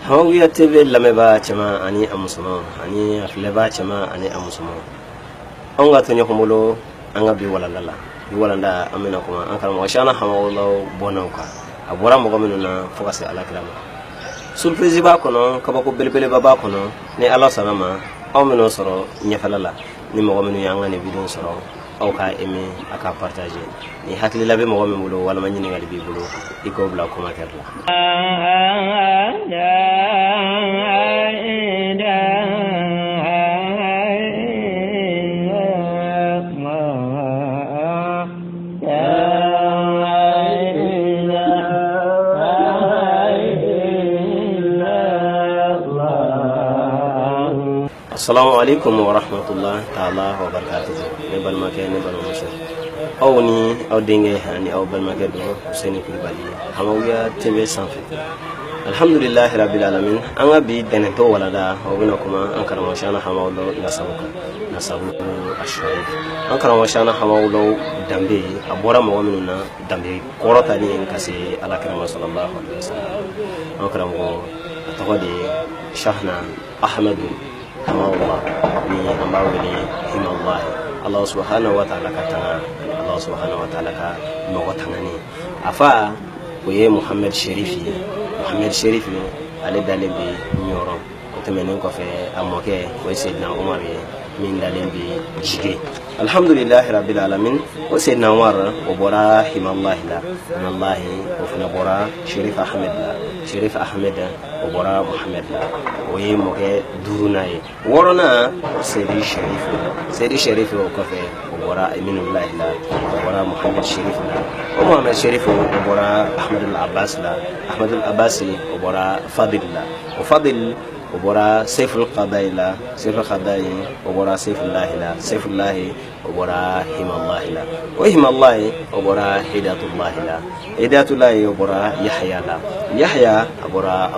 Hawiya TV lameba chama ani amusama ani afleba chama ani amusama onga tonyo kumulo anga bi walala bi walanda amena kuma an karama washana hamawlo bonawka abora mo gomenuna fokase ala kirama surprise ba kono kabako belbele baba kono ni ala salama ameno soro nyafalala ni mo gomenu yanga ne video soro aw ka aimer aka partager ni hakli labe mo gomen mulo wala manyini ngali bi bulo iko bla commentaire la Assalamu alaikum wa rahmatullahi ta'ala wa barakatuh. Ne balmake ne balmusho. Awni aw dinge hani aw balmake do Hussein Kulbali. Hamawiya TV sanfe. Alhamdulillah rabbil alamin. Anga bi deneto walada awbina kuma an karama shana hamawlo nasabu ashraif. An karama shana hamawlo dambe abora mo minuna dambe korota ni kasi ala karama sallallahu alaihi wasallam. An karamo atawadi shahna ahmadu Allah ni ambawili himallah Allah subhanahu wa ta'ala katanga Allah subhanahu wa ta'ala ka mogotangani afa oye Muhammad Sherifi ale dalembi nyoro otemenen ko fe amoke o Sayyidina Umar min dalembi jige alhamdulillah rabbil alamin o Sayyidina Umar o bora himallah la wallahi o fana bora Sherif Ahmed o bora Muhammad la oye moke durunaye worona Seydi Sherif o kofe o bora Aminullah la o bora Muhammad Sherif la o Muhammad Sherif o bora Ahmed al-Abbas o bora Fadil la o Fadil o bora Saiful Qadai o bora Saifullah o bora Himallah la o Himallah o bora Hidayatullah o bora Yahya o bora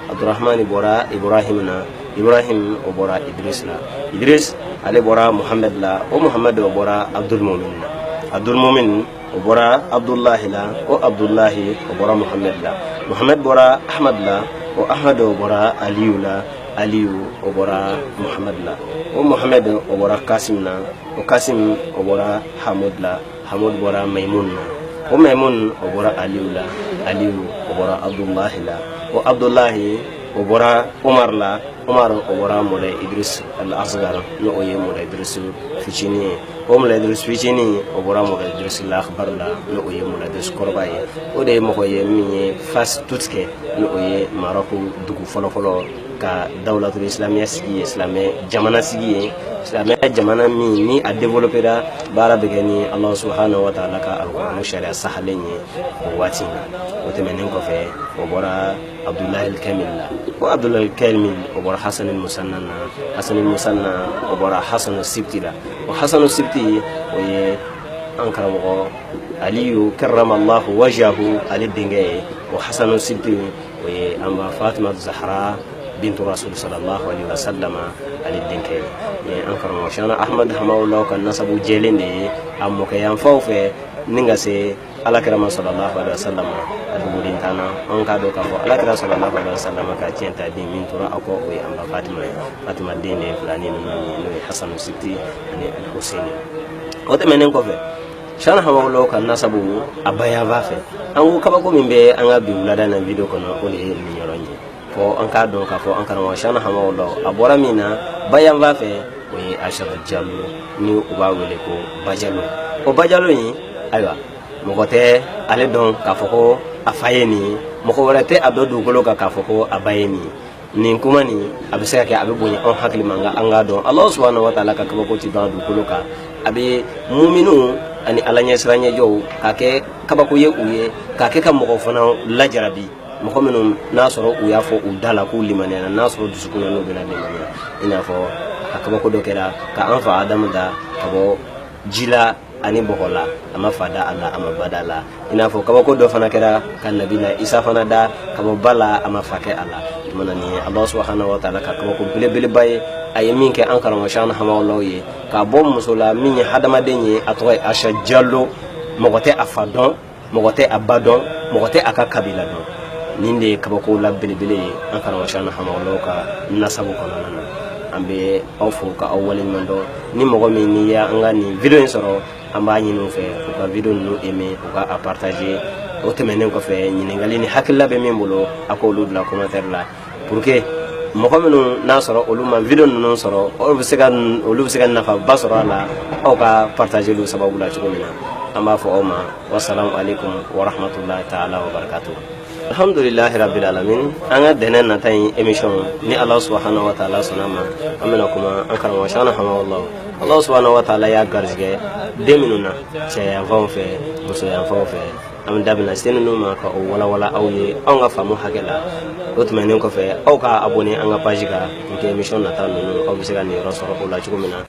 Abdurrahman bora Ibrahim o bora Idris ale bora Muhammad la o Muhammad o bora Abdul Mumin o bora Abdullah la o Abdullah o bora Muhammad bora Ahmad la o Ahmad o bora Aliyu o bora Muhammad la o Muhammad o bora Qasim la o Qasim o bora Hamud bora Maimun la o Maimun o bora Aliyu o bora Abdullah la o Abdullah o bora Umar o bora Mola Idris al-Asghar no oye Mola Idris Ficini o Mola Idris Ficini o bora Mola Idris al-Akbar la no oye Mola Idris Korbaye o de mo koye mi fas tutske no oye Maroko dugu folo ka dawlatul islamiyya sigi jamana mi a développer bara begani Allah subhanahu wa ta'ala ka alquran sharia sahalenye o wati o temenen ko fe o bora Abdullah al-Kamil o bora Hasan al-Musanna o bora Hasan al-Sibti o Hasan al-Sibti o ye ankaramo Aliyu karramallahu wajhahu ali dingaye o Hasan al-Sibti o ye amba Fatima Zahra بنت رسول صلى الله عليه وسلم على الدنكي أنكر وشانا أحمد حماه الله كان نسبه جيلني أم كيان فوفه نعسي على كرام صلى الله عليه وسلم أدبولين تانا أنكادو كفو على كرام صلى الله عليه وسلم كأتين تادين من ترى أكو ويأم فاطمة دين فلانين نوي حسن السبتي الحسيني وتمنين كفه شانا حماه الله كان نسبه أبايا فافه أنو كبكو من بي أنغا بيولادا فيديو كنا أولي من يروني fo an ka don ka fo an karama shana hamawlo abora mina bayan va fe o yi Ashar Jallo ni uba wele ko bajalo yi aywa mogote ale don ka fo ko afayeni moko warate adodu golo ka fo ko abayeni nin kuma ni abisa ka abibonye on hakli manga anga don Allah subhanahu wa ta'ala ka ko ti don du golo ka abi mu'minu ani alanya sranya jow ka ke kabako ye uye ka ke kam moko fona lajarabi mokomenu nasoro u yafo u dala ku limanena nasoro dusukuna no bena limanena ina fo akaba ko dokera ka anfa adam da kabo jila ani bokola ama fada Allah ama badala ina fo kaba ko do fana kera kan nabila Isa fana da kabo bala ama fake Allah manani Allah subhanahu wa ta'ala ka ko bele baye ay min ke an karama shana hamawlo ye ka bom musula min hadama denye atoy Ashar Jallo mogote afadon mogote abadon mogote aka kabila don ninde kabako la belebele an karamashana hamawlo ka nasabu konana ambe aw fo ka awwalin mando ni mogo min ni ya anga ni video en soro amba nyinu fe ko video no aimer ko a partager o temenen ko fe nyiningali ni hakilla be min bolo akolu la commentaire la pour que mogo minu na soro olu ma video no soro olu be se kan nafa ba soro la aw ka partager lu sababu la chugo mina amba fo oma wassalamu alaikum wa rahmatullahi ta'ala wa barakatuh. Alhamdulillah rabbil alamin anga denen na tay emission ni Allah subhanahu wa ta'ala sunama amena kuma an karama shana hama Allah subhanahu wa ta'ala ya garzige deminuna che ya von fe muso ya von fe am dabna senunu ma ka wala awye on ga famu hakela otmenen ko fe o ka abonné anga page ga ke emission na tanu o bisega ni rasoro la chugumina.